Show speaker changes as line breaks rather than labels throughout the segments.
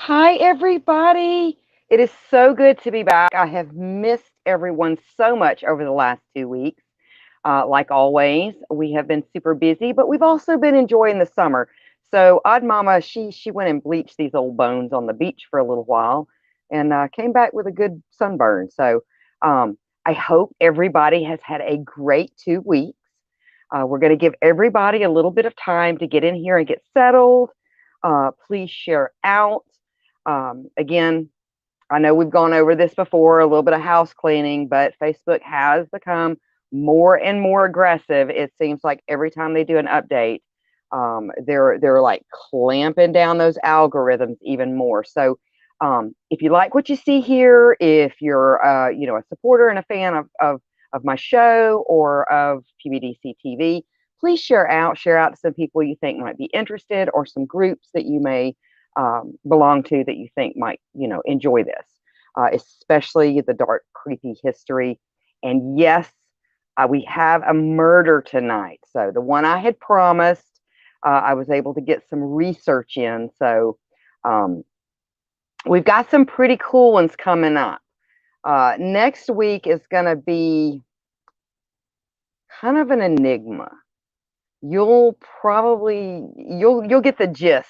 Hi, everybody. It is so good to be back. I have missed everyone so much over the last 2 weeks. Like always, we have been super busy, but we've also been enjoying the summer. So, Odd Mama, she went and bleached these old bones on the beach for a little while, and came back with a good sunburn. So, I hope everybody has had a great 2 weeks. We're going to give everybody a little bit of time to get in here and get settled. Please share out. Again, I know we've gone over this before, a little bit of house cleaning, but Facebook has become more and more aggressive. It seems like every time they do an update, they're like clamping down those algorithms even more. So if you like what you see here, if you're a supporter and a fan of my show or of PBDC TV, please share out to some people you think might be interested, or some groups that you may belong to that you think might enjoy this, especially the dark, creepy history. And yes, we have a murder tonight. So the one I had promised, I was able to get some research in. So um, we've got some pretty cool ones coming up. Next week is going to be kind of an enigma. You'll get the gist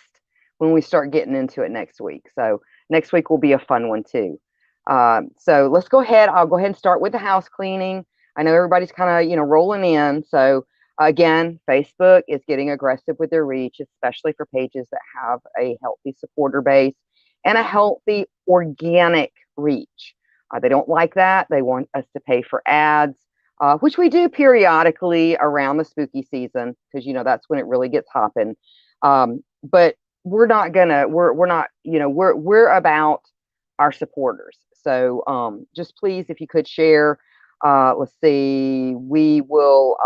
when we start getting into it next week. So next week will be a fun one too. So let's go ahead. I'll go ahead and start with the house cleaning. I know everybody's kind of rolling in. So again, Facebook is getting aggressive with their reach, especially for pages that have a healthy supporter base and a healthy organic reach. They don't like that. They want us to pay for ads, which we do periodically around the spooky season, because that's when it really gets hopping. But we're not, we're about our supporters. So just please, if you could share, let's see, we will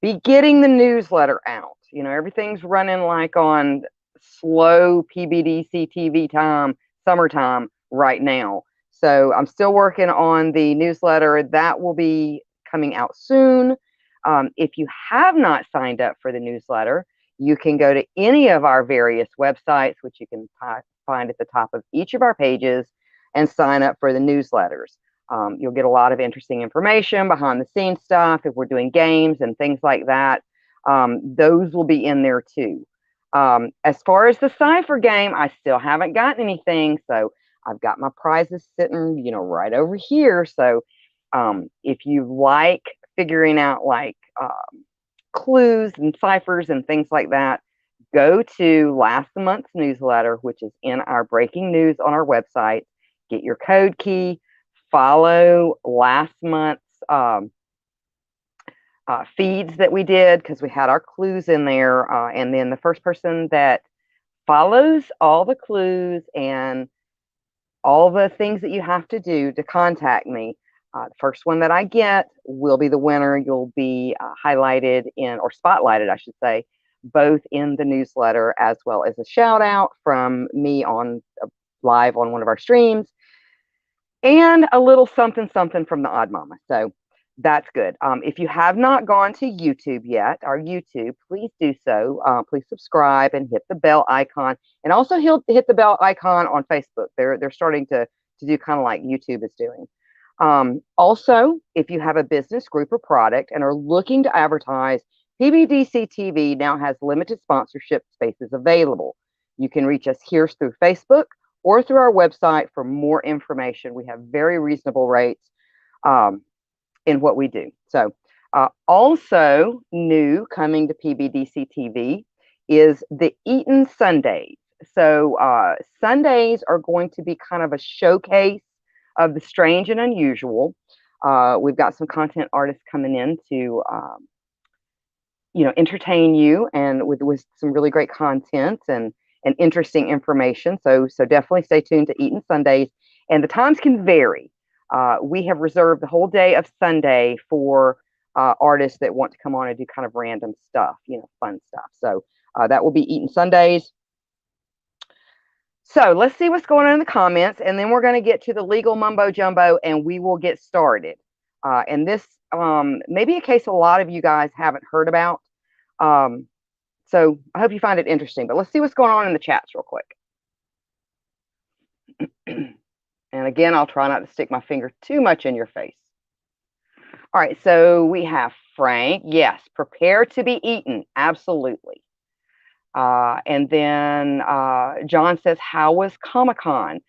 be getting the newsletter out. Everything's running like on slow PBDC TV time, summertime right now. So I'm still working on the newsletter. That will be coming out soon. If you have not signed up for the newsletter, you can go to any of our various websites, which you can find at the top of each of our pages, and sign up for the newsletters. You'll get a lot of interesting information, behind the scenes stuff. If we're doing games and things like that, those will be in there too. As far as the cipher game, I still haven't gotten anything. So I've got my prizes sitting, right over here. So if you like figuring out like clues and ciphers and things like that, go to last month's newsletter, which is in our breaking news on our website. Get your code key, follow last month's feeds that we did, because we had our clues in there. And then the first person that follows all the clues and all the things that you have to do to contact me, the first one that I get will be the winner. You'll be highlighted or spotlighted, I should say, both in the newsletter as well as a shout out from me on live on one of our streams, and a little something something from the Odd Mama. So that's good. If you have not gone to YouTube yet, our YouTube, please do so. Please subscribe and hit the bell icon, and also hit the bell icon on Facebook. They're starting to do kind of like YouTube is doing. Also, if you have a business, group, or product and are looking to advertise, PBDC TV now has limited sponsorship spaces available. You can reach us here through Facebook or through our website for more information. We have very reasonable rates in what we do. So also new coming to PBDC TV is the Eaton Sundays. So Sundays are going to be kind of a showcase of the strange and unusual. We've got some content artists coming in to entertain you, and with some really great content and interesting information. So definitely stay tuned to Eaton Sundays. And the times can vary. We have reserved the whole day of Sunday for artists that want to come on and do kind of random stuff, fun stuff. So that will be Eaton Sundays. So let's see what's going on in the comments, and then we're going to get to the legal mumbo jumbo, and we will get started. And this may be a case a lot of you guys haven't heard about. So I hope you find it interesting, but let's see what's going on in the chats real quick. And again, I'll try not to stick my finger too much in your face. All right, so we have Frank. Yes, prepare to be eaten. Absolutely. And then John says, how was Comic-Con?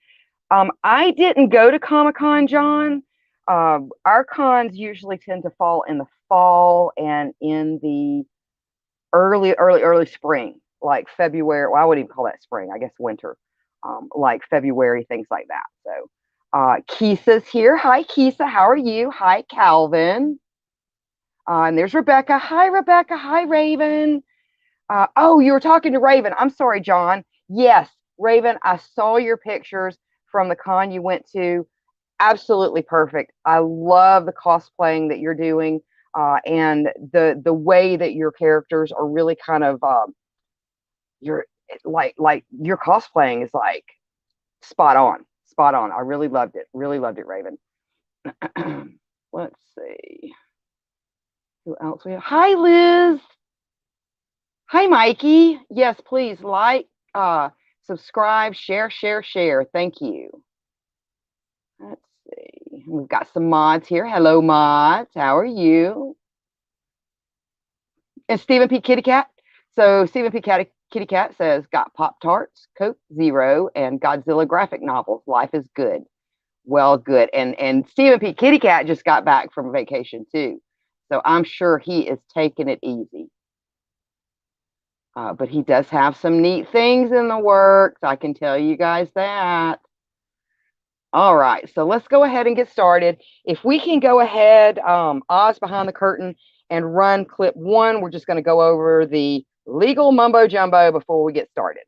I didn't go to Comic-Con, John. Our cons usually tend to fall in the fall and in the early spring, like February. Well, I wouldn't even call that spring. I guess winter, like February, things like that. So Kisa's here. Hi, Kisa. How are you? Hi, Calvin. And there's Rebecca. Hi, Rebecca. Hi, Raven. Oh, you were talking to Raven. I'm sorry, John. Yes, Raven, I saw your pictures from the con you went to. Absolutely perfect. I love the cosplaying that you're doing, and the way that your characters are really kind of you're like your cosplaying is like spot on, spot on. I really loved it. Really loved it, Raven. Let's see who else we have. Hi, Liz. Hi, Mikey. Yes, please like, subscribe, share. Thank you. Let's see. We've got some mods here. Hello, mods. How are you? And Stephen P. Kitty Cat. So Stephen P. Kitty Cat says, got Pop-Tarts, Coke Zero, and Godzilla graphic novels. Life is good. Well, good. And Stephen P. Kitty Cat just got back from vacation, too. So I'm sure he is taking it easy. But he does have some neat things in the works. I can tell you guys that. All right, so let's go ahead and get started. If we can go ahead, Oz behind the curtain, and run clip 1, we're just going to go over the legal mumbo jumbo before we get started.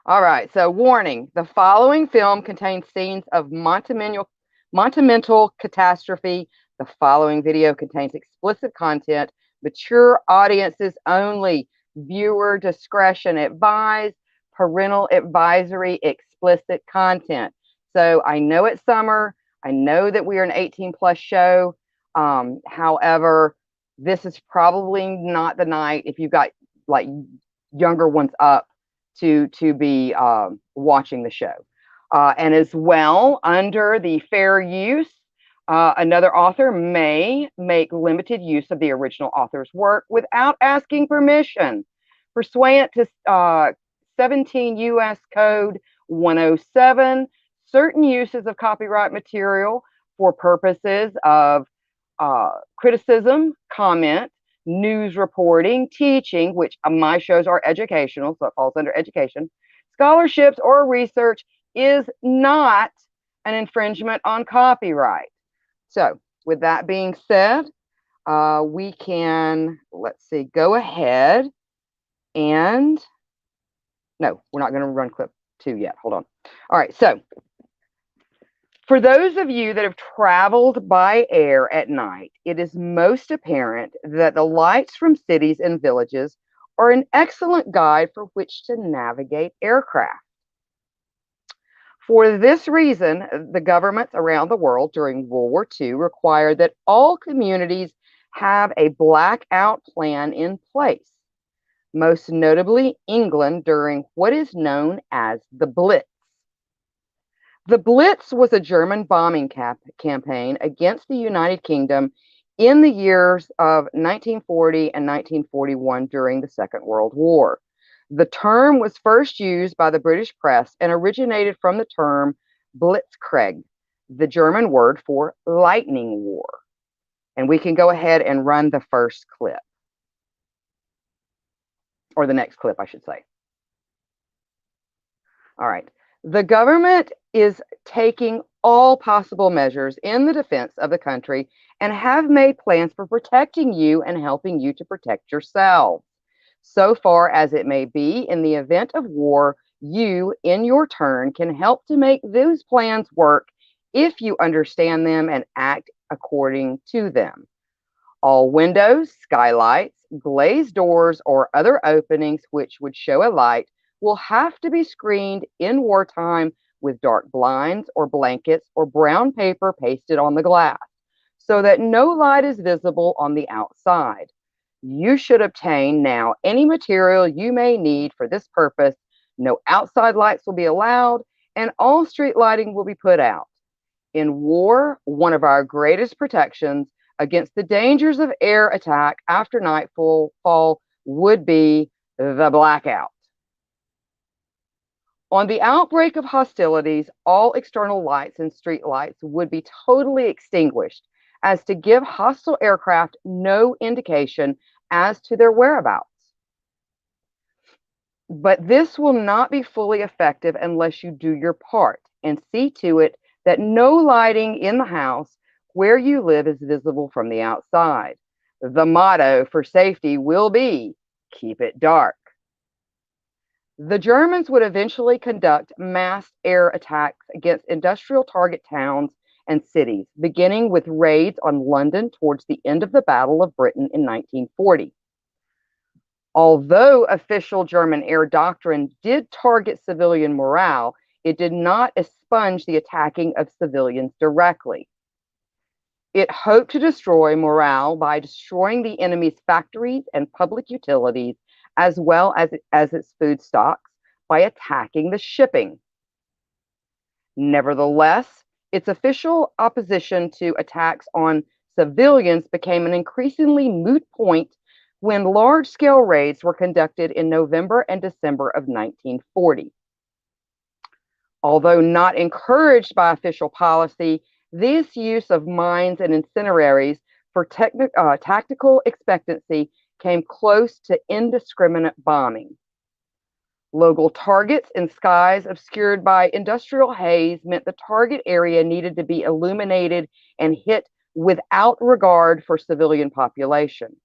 All right, so warning, the following film contains scenes of monumental catastrophe. The following video contains explicit content, mature audiences only, viewer discretion advised, parental advisory, explicit content. So I know it's summer. I know that we are an 18+ show. However, this is probably not the night if you've got like younger ones up to be watching the show. And as well, under the fair use, another author may make limited use of the original author's work without asking permission. Pursuant to 17 U.S. Code 107, certain uses of copyright material for purposes of criticism, comment, news reporting, teaching, which my shows are educational, so it falls under education, scholarships, or research is not an infringement on copyright. So with that being said, we can, let's see, go ahead and, no, we're not going to run clip 2 yet. Hold on. All right, so for those of you that have traveled by air at night, it is most apparent that the lights from cities and villages are an excellent guide for which to navigate aircraft. For this reason, the governments around the world during World War II required that all communities have a blackout plan in place, most notably England during what is known as the Blitz. The Blitz was a German bombing campaign against the United Kingdom in the years of 1940 and 1941 during the Second World War. The term was first used by the British press and originated from the term Blitzkrieg, the German word for lightning war. And we can go ahead and run the first clip, or the next clip, I should say. All right. The government is taking all possible measures in the defense of the country and have made plans for protecting you and helping you to protect yourselves. So far as it may be, in the event of war, you, in your turn, can help to make those plans work if you understand them and act according to them. All windows, skylights, glazed doors, or other openings which would show a light will have to be screened in wartime with dark blinds or blankets or brown paper pasted on the glass so that no light is visible on the outside. You should obtain now any material you may need for this purpose. No outside lights will be allowed, and all street lighting will be put out. In war, one of our greatest protections against the dangers of air attack after nightfall would be the blackout. On the outbreak of hostilities, all external lights and street lights would be totally extinguished, as to give hostile aircraft no indication as to their whereabouts. But this will not be fully effective unless you do your part and see to it that no lighting in the house where you live is visible from the outside. The motto for safety will be, keep it dark. The Germans would eventually conduct mass air attacks against industrial target towns and cities, beginning with raids on London towards the end of the Battle of Britain in 1940. Although official German air doctrine did target civilian morale, it did not expunge the attacking of civilians directly. It hoped to destroy morale by destroying the enemy's factories and public utilities, as well as its food stocks, by attacking the shipping. Nevertheless, its official opposition to attacks on civilians became an increasingly moot point when large-scale raids were conducted in November and December of 1940. Although not encouraged by official policy, this use of mines and incendiaries for tactical expectancy came close to indiscriminate bombing. Local targets in skies obscured by industrial haze meant the target area needed to be illuminated and hit without regard for civilian population.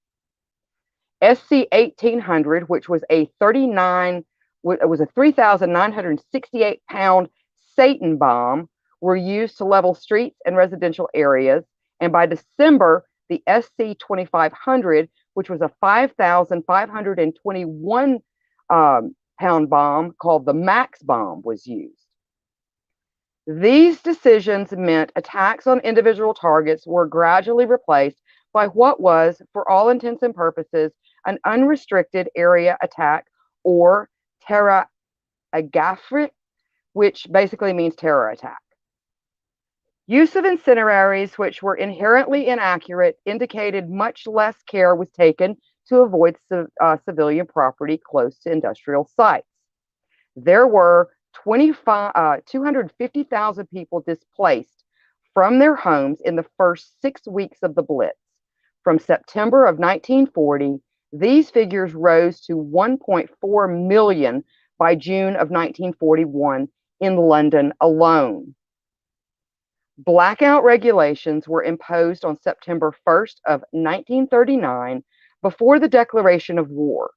SC-1800, which was a 3,968-pound Satan bomb, were used to level streets and residential areas, and by December, the SC-2500, which was a 5,521 pound bomb called the Max bomb, was used. These decisions meant attacks on individual targets were gradually replaced by what was, for all intents and purposes, an unrestricted area attack, or terra agafrit, which basically means terror attack. Use of incendiaries, which were inherently inaccurate, indicated much less care was taken to avoid civilian property close to industrial sites. There were 250,000 people displaced from their homes in the first 6 weeks of the Blitz. From September of 1940, these figures rose to 1.4 million by June of 1941 in London alone. Blackout regulations were imposed on September 1st of 1939 before the declaration of war.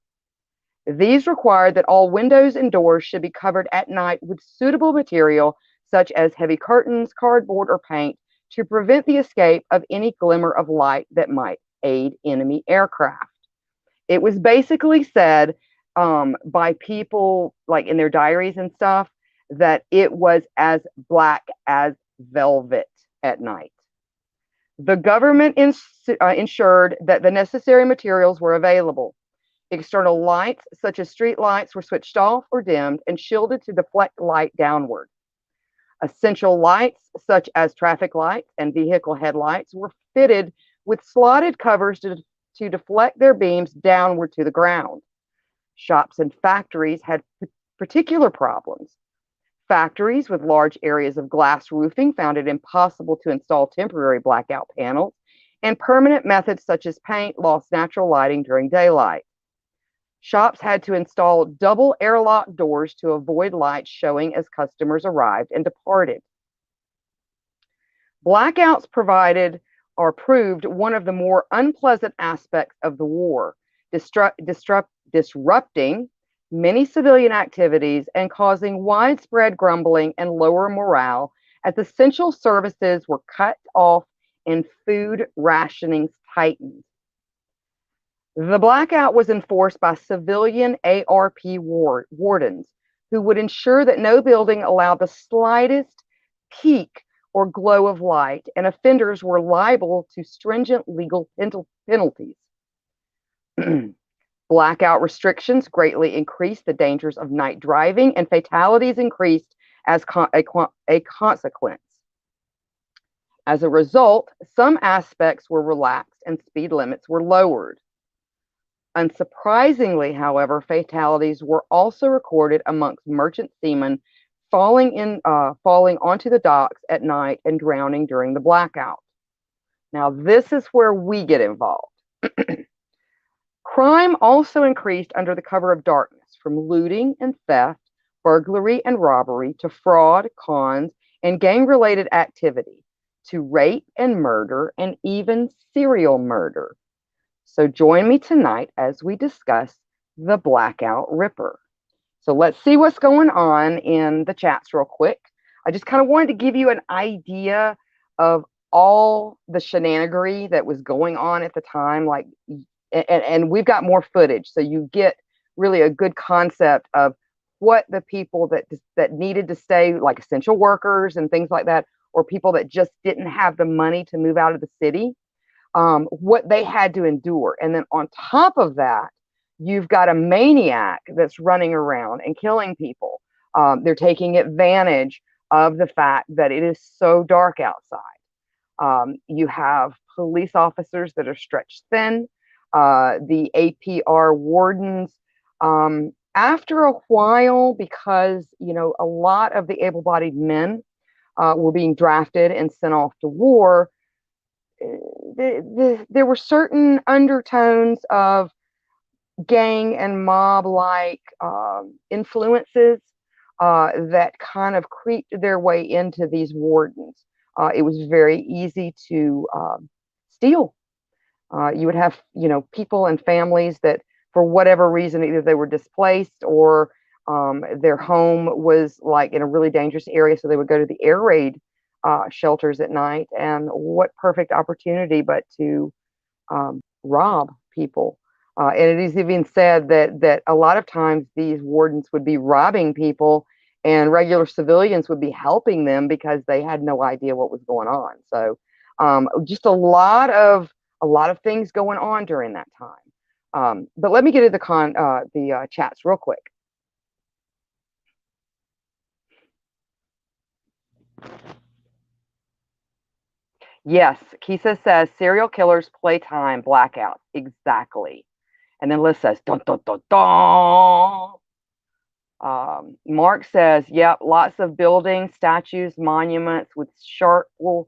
These required that all windows and doors should be covered at night with suitable material such as heavy curtains, cardboard, or paint to prevent the escape of any glimmer of light that might aid enemy aircraft. It was basically said by people, like in their diaries and stuff, that it was as black as velvet at night. The government ensured that the necessary materials were available. External lights, such as street lights, were switched off or dimmed and shielded to deflect light downward. Essential lights, such as traffic lights and vehicle headlights, were fitted with slotted covers to deflect their beams downward to the ground. Shops and factories had particular problems. Factories with large areas of glass roofing found it impossible to install temporary blackout panels, and permanent methods such as paint lost natural lighting during daylight. Shops had to install double airlock doors to avoid light showing as customers arrived and departed. Blackouts provided or proved one of the more unpleasant aspects of the war, disrupting many civilian activities and causing widespread grumbling and lower morale as essential services were cut off and food rationings tightened. The blackout was enforced by civilian ARP wardens who would ensure that no building allowed the slightest peak or glow of light, and offenders were liable to stringent legal penalties. Blackout restrictions greatly increased the dangers of night driving, and fatalities increased as a consequence. As a result, some aspects were relaxed and speed limits were lowered. Unsurprisingly, however, fatalities were also recorded amongst merchant seamen falling onto the docks at night and drowning during the blackout. Now, this is where we get involved. Crime also increased under the cover of darkness, from looting and theft, burglary and robbery, to fraud, cons, and gang-related activity, to rape and murder, and even serial murder. So join me tonight as we discuss the Blackout Ripper. So let's see what's going on in the chats real quick. I just kind of wanted to give you an idea of all the shenanigery that was going on at the time, like, and we've got more footage, so you get really a good concept of what the people that needed to stay, like essential workers and things like that, or people that just didn't have the money to move out of the city, what they had to endure. And then on top of that, you've got a maniac that's running around and killing people. They're taking advantage of the fact that it is so dark outside. You have police officers that are stretched thin. The APR wardens, after a while, because a lot of the able-bodied men were being drafted and sent off to war, there were certain undertones of gang and mob-like influences that kind of creeped their way into these wardens. It was very easy to steal. You would have, people and families that, for whatever reason, either they were displaced or their home was like in a really dangerous area, so they would go to the air raid shelters at night. And what perfect opportunity but to rob people. And it is even said that a lot of times these wardens would be robbing people and regular civilians would be helping them because they had no idea what was going on. So just a lot of things going on during that time. But let me get to the chats real quick. Yes, Kisa says serial killers, playtime, blackout. Exactly. And then Liz says, dun, dun, dun, dun. Mark says, yep, lots of buildings, statues, monuments with sharpnel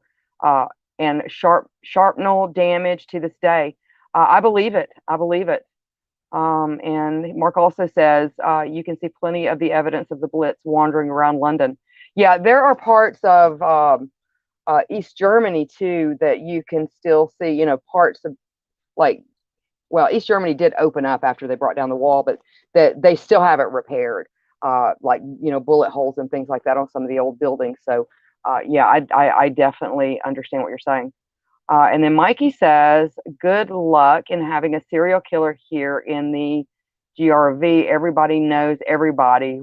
damage to this day. I believe it. I believe it. And Mark also says, you can see plenty of the evidence of the Blitz wandering around London. Yeah, there are parts of East Germany too that you can still see, parts of, like, well, East Germany did open up after they brought down the wall, but that they still have it repaired, like, bullet holes and things like that on some of the old buildings. So yeah, I definitely understand what you're saying. And then Mikey says, good luck in having a serial killer here in the GRV. Everybody knows everybody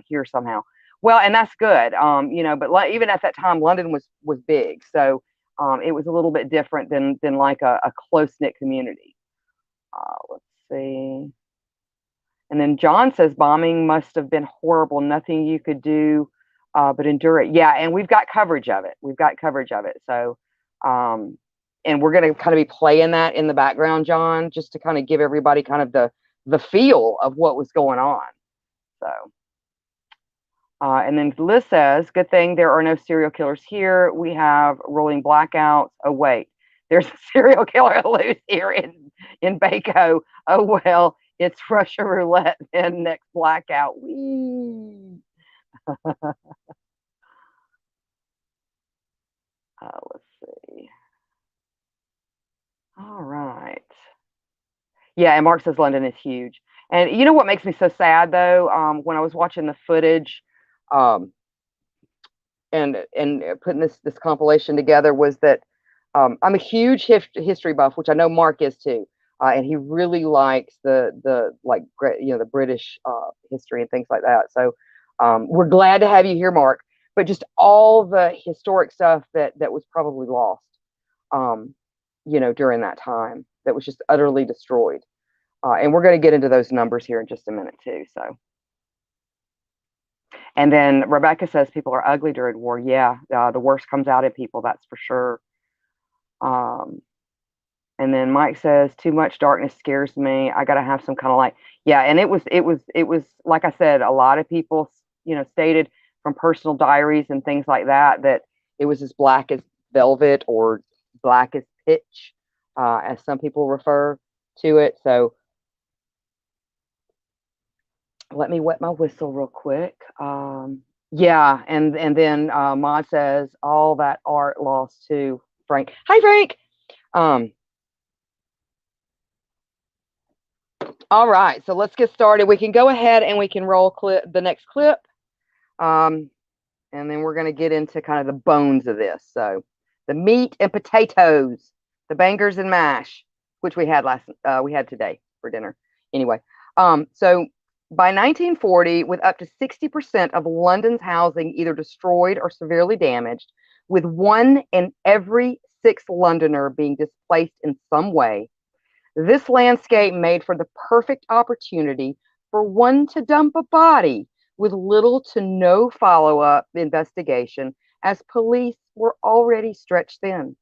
here somehow. Well, and that's good, but even at that time, London was big. So it was a little bit different than like a close-knit community. Let's see. And then John says, bombing must have been horrible. Nothing you could do but endure it. Yeah, and we've got coverage of it. So, and we're going to kind of be playing that in the background, John, just to kind of give everybody kind of the feel of what was going on. So, and then Liz says, good thing there are no serial killers here. We have rolling blackouts. Oh, wait, there's a serial killer loose here in Baco. Oh, well, it's Russia roulette and next blackout. Whee! Let's see. All right. Yeah, and Mark says London is huge. And you know what makes me so sad, though? When I was watching the footage and putting this compilation together, was that I'm a huge history buff, which I know Mark is too. And he really likes the British history and things like that. So we're glad to have you here, Mark. But just all the historic stuff that was probably lost, during that time, that was just utterly destroyed. And we're going to get into those numbers here in just a minute too. So, And then Rebecca says people are ugly during war. Yeah, the worst comes out in people, that's for sure. Um, and then Mike says, too much darkness scares me. I got to have some kind of light. Yeah, and it was like I said, a lot of people, stated from personal diaries and things like that that it was as black as velvet or black as pitch, as some people refer to it. So let me wet my whistle real quick. Yeah, and then Maud says all that art lost to Frank. Hi, Frank. Um, all right, so let's get started. We can go ahead and we can roll the next clip, and then we're going to get into kind of the bones of this. So the meat and potatoes, the bangers and mash, which we had today for dinner. Anyway, so by 1940, with up to 60% of London's housing either destroyed or severely damaged, with 1 in every 6 Londoner being displaced in some way, this landscape made for the perfect opportunity for one to dump a body with little to no follow-up investigation, as police were already stretched thin.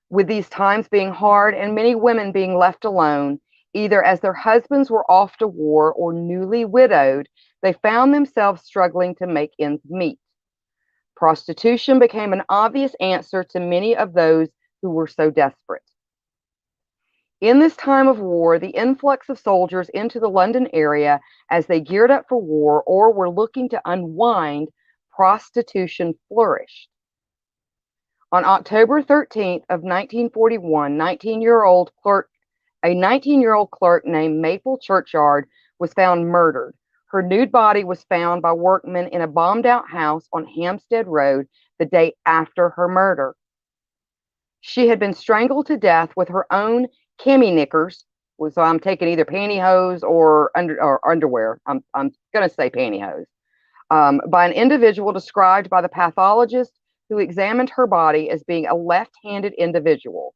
With these times being hard and many women being left alone, either as their husbands were off to war or newly widowed, they found themselves struggling to make ends meet. Prostitution became an obvious answer to many of those who were so desperate. In this time of war, the influx of soldiers into the London area as they geared up for war or were looking to unwind, prostitution flourished. On October 13th of 1941, a 19-year-old clerk named Maple Churchyard was found murdered. Her nude body was found by workmen in a bombed-out house on Hampstead Road the day after her murder. She had been strangled to death with her own cami knickers. So I'm taking either pantyhose or underwear. I'm going to say pantyhose. By an individual described by the pathologist who examined her body as being a left-handed individual.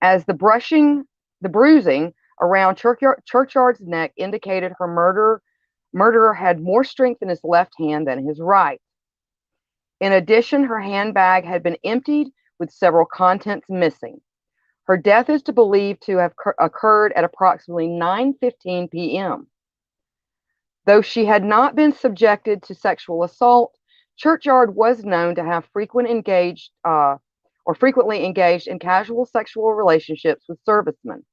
As the bruising around Churchyard's neck indicated her murderer had more strength in his left hand than his right. In addition, her handbag had been emptied with several contents missing. Her death is believed to have occurred at approximately 9:15 p.m. Though she had not been subjected to sexual assault, Churchyard was known to have frequently engaged in casual sexual relationships with servicemen.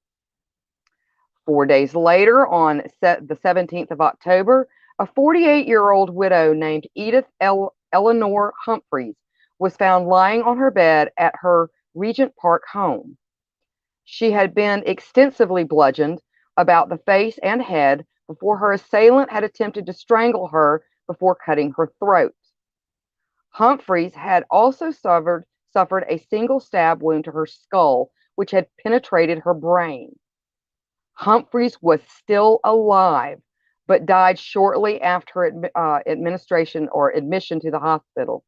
4 days later, on the 17th of October, a 48-year-old widow named Edith Eleanor Humphreys was found lying on her bed at her Regent Park home. She had been extensively bludgeoned about the face and head before her assailant had attempted to strangle her before cutting her throat. Humphreys had also suffered a single stab wound to her skull, which had penetrated her brain. Humphreys was still alive, but died shortly after admission to the hospital.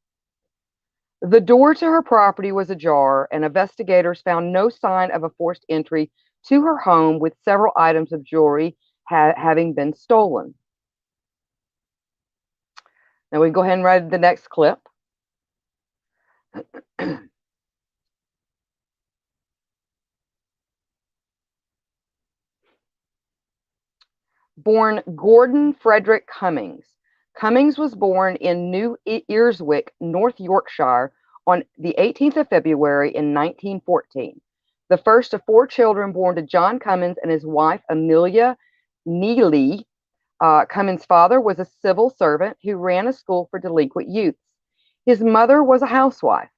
The door to her property was ajar, and investigators found no sign of a forced entry to her home, with several items of jewelry having been stolen. Now we can go ahead and read the next clip. Born Gordon Frederick Cummings. Cummings was born in New Earswick, North Yorkshire, on the 18th of February in 1914. The first of 4 children born to John Cummins and his wife, Amelia Neely. Cummins' father was a civil servant who ran a school for delinquent youths. His mother was a housewife.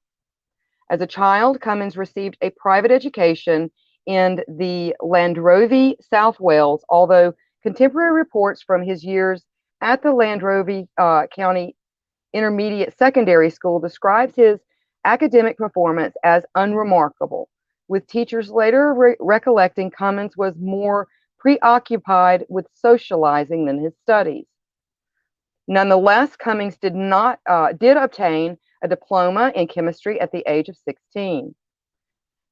As a child, Cummins received a private education in the Llandovery, South Wales, although contemporary reports from his years at the Llandovery County Intermediate Secondary School describes his academic performance as unremarkable, with teachers later recollecting Cummins was more preoccupied with socializing than his studies. Nonetheless, Cummings did obtain a diploma in chemistry at the age of 16.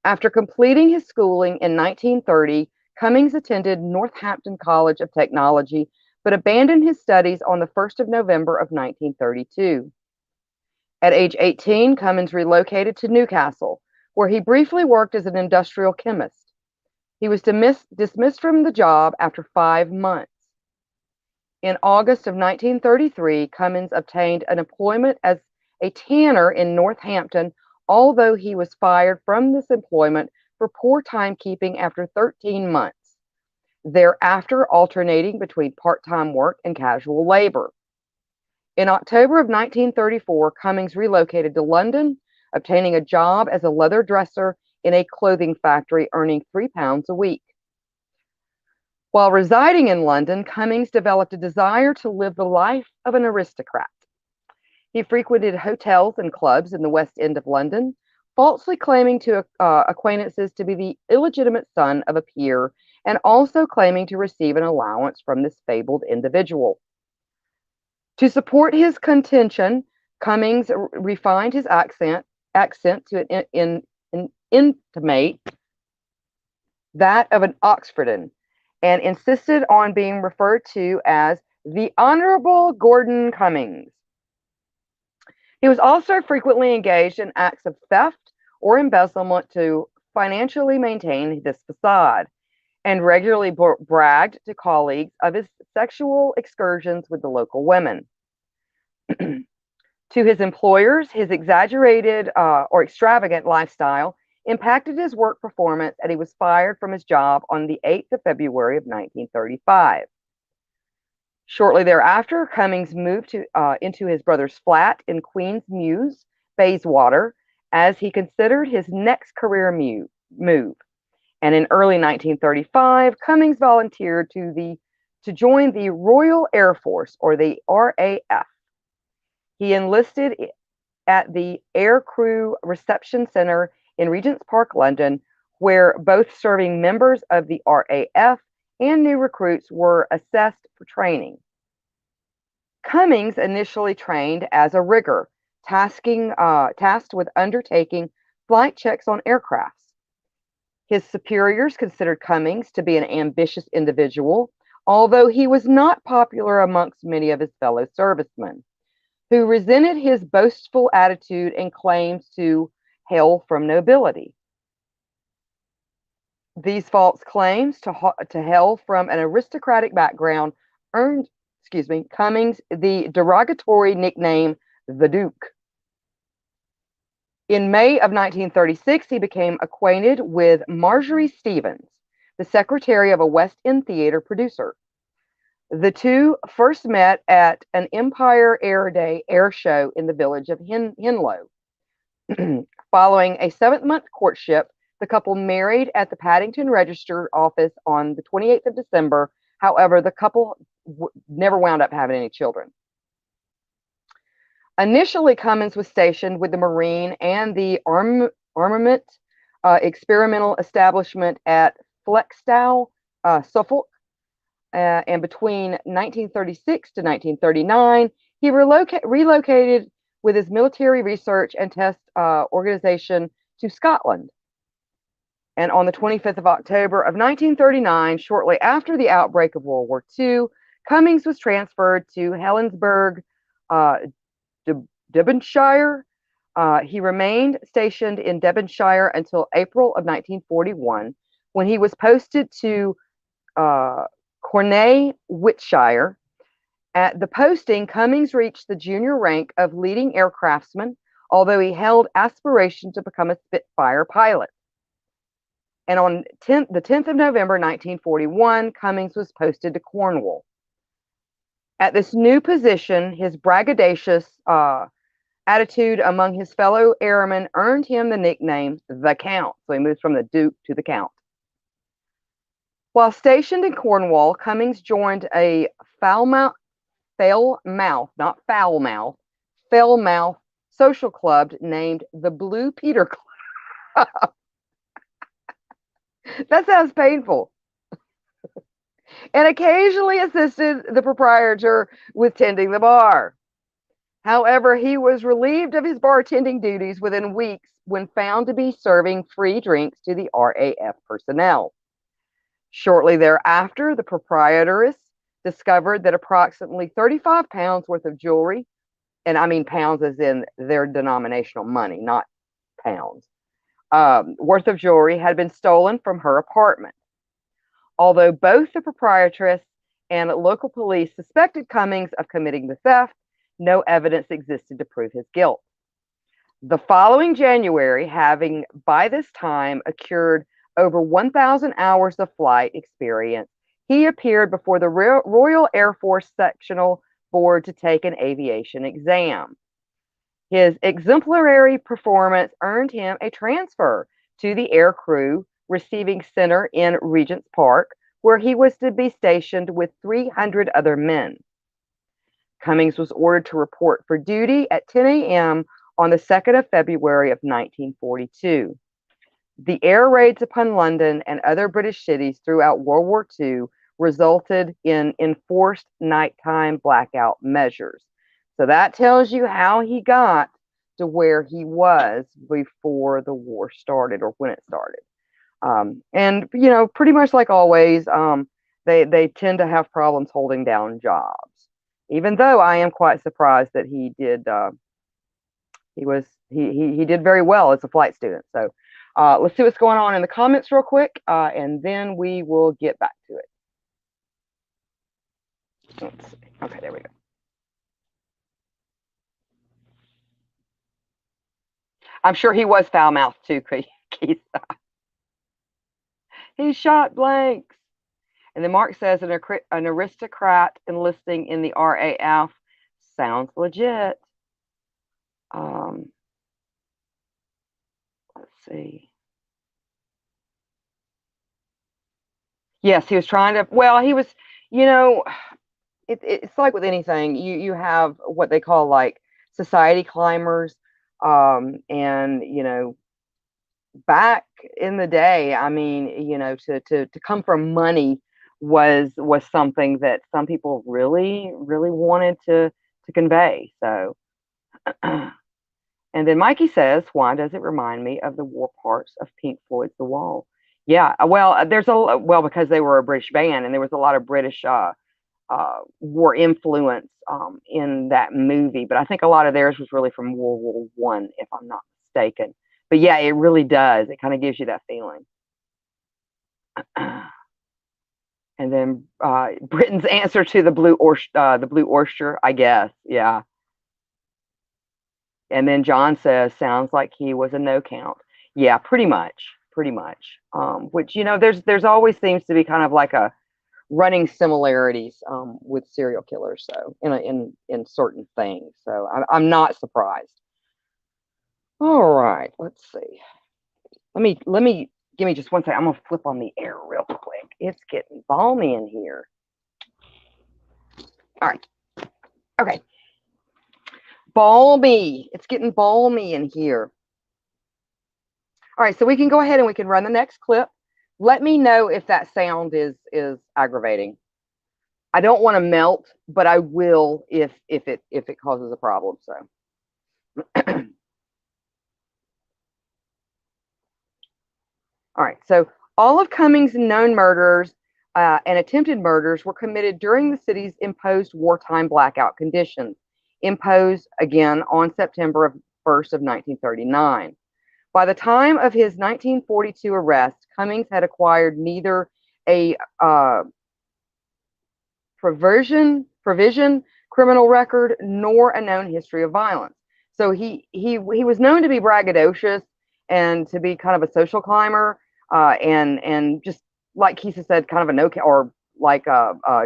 After completing his schooling in 1930, Cummings attended Northampton College of Technology but abandoned his studies on the 1st of November of 1932. At age 18, Cummins relocated to Newcastle, where he briefly worked as an industrial chemist. He was dismissed from the job after 5 months. In August of 1933, Cummins obtained an employment as a tanner in Northampton, although he was fired from this employment for poor timekeeping after 13 months, thereafter alternating between part-time work and casual labor. In October of 1934, Cummins relocated to London, obtaining a job as a leather dresser in a clothing factory, earning £3 a week. While residing in London, Cummins developed a desire to live the life of an aristocrat. He frequented hotels and clubs in the West End of London, falsely claiming to acquaintances to be the illegitimate son of a peer, and also claiming to receive an allowance from this fabled individual. To support his contention, Cummins refined his accent to intimate that of an Oxfordian, and insisted on being referred to as the Honorable Gordon Cummins. He was also frequently engaged in acts of theft or embezzlement to financially maintain this facade, and regularly bragged to colleagues of his sexual excursions with the local women. To his employers, his exaggerated or extravagant lifestyle impacted his work performance, and he was fired from his job on the 8th of February of 1935. Shortly thereafter, Cummins moved into his brother's flat in Queen's Mews, Bayswater, as he considered his next career move. And in early 1935, Cummins volunteered to join the Royal Air Force, or the RAF. He enlisted at the Air Crew Reception Center in Regent's Park, London, where both serving members of the RAF and new recruits were assessed for training. Cummins initially trained as a rigger, tasked with undertaking flight checks on aircrafts. His superiors considered Cummins to be an ambitious individual, although he was not popular amongst many of his fellow servicemen, who resented his boastful attitude and claims to hail from nobility. These false claims to hail from an aristocratic background earned, Cummins the derogatory nickname, the Duke. In May of 1936, he became acquainted with Marjorie Stevens, the secretary of a West End theater producer. The two first met at an Empire Air Day air show in the village of Henlow. Following a 7-month courtship, the couple married at the Paddington Register office on the 28th of December. However, the couple never wound up having any children. Initially, Cummins was stationed with the Marine and the Armament Experimental Establishment at Flexstow, Suffolk. And between 1936 to 1939, he relocated with his military research and test organization to Scotland. And on the 25th of October of 1939, shortly after the outbreak of World War II, Cummins was transferred to Helensburgh, Devonshire. He remained stationed in Devonshire until April of 1941, when he was posted to Corney, Wiltshire. At the posting, Cummins reached the junior rank of leading aircraftsman, although he held aspirations to become a Spitfire pilot. And on the 10th of November 1941, Cummins was posted to Cornwall. At this new position, his braggadocious attitude among his fellow airmen earned him the nickname the Count. So he moves from the Duke to the Count. While stationed in Cornwall, Cummins joined a foul-mouthed social club named the Blue Peter Club. That sounds painful. And occasionally assisted the proprietor with tending the bar. However, he was relieved of his bartending duties within weeks when found to be serving free drinks to the RAF personnel. Shortly thereafter, the proprietress discovered that approximately 35 pounds worth of jewelry, and I mean pounds as in their denominational money, not pounds, worth of jewelry had been stolen from her apartment. Although both the proprietress and local police suspected Cummings of committing the theft, no evidence existed to prove his guilt. The following January, having by this time accrued over 1,000 hours of flight experience, he appeared before the Royal Air Force Sectional Board to take an aviation exam. His exemplary performance earned him a transfer to the air crew receiving center in Regent's Park, where he was to be stationed with 300 other men. Cummings was ordered to report for duty at 10 a.m. on the 2nd of February of 1942. The air raids upon London and other British cities throughout World War II resulted in enforced nighttime blackout measures. So that tells you how he got to where he was before the war started or when it started. And, you know, pretty much like always, they tend to have problems holding down jobs. Even though I am quite surprised that he did he did very well as a flight student. So let's see what's going on in the comments real quick, and then we will get back to it. Let's see. Okay, there we go. I'm sure he was foul-mouthed too, Keith. He shot blanks. And then Mark says an aristocrat enlisting in the RAF sounds legit. Let's see. Yes, he was trying to, well, he was, you know, it's like with anything, you have what they call like society climbers, and, you know, back in the day, I mean, you know, to come from money was something that some people really wanted to convey. So and then Mikey says, why does it remind me of the war parts of Pink Floyd's The Wall? Yeah, well, because they were a British band and there was a lot of British war influence in that movie, but I think a lot of theirs was really from World War One, if I'm not mistaken. But yeah, it really does. It kind of gives you that feeling. And then Britain's answer to the blue oyster, I guess. Yeah. And then John says, sounds like he was a no count. Yeah, pretty much. Which, you know, there's always seems to be kind of like a running similarities with serial killers. So in certain things. So I'm not surprised. All right, let's see. Give me just one second. I'm gonna flip on the air real quick. It's getting balmy in here. All right. Okay. Balmy. It's getting balmy in here. All right, so we can go ahead and we can run the next clip. Let me know if that sound is aggravating. I don't want to melt, but I will if it causes a problem. So all right, so all of Cummings' known murders and attempted murders were committed during the city's imposed wartime blackout conditions, imposed again on September 1st of 1939. By the time of his 1942 arrest, Cummings had acquired neither a provision criminal record nor a known history of violence. So he was known to be braggadocious and to be kind of a social climber, and just like Keith said, kind of a no count, or like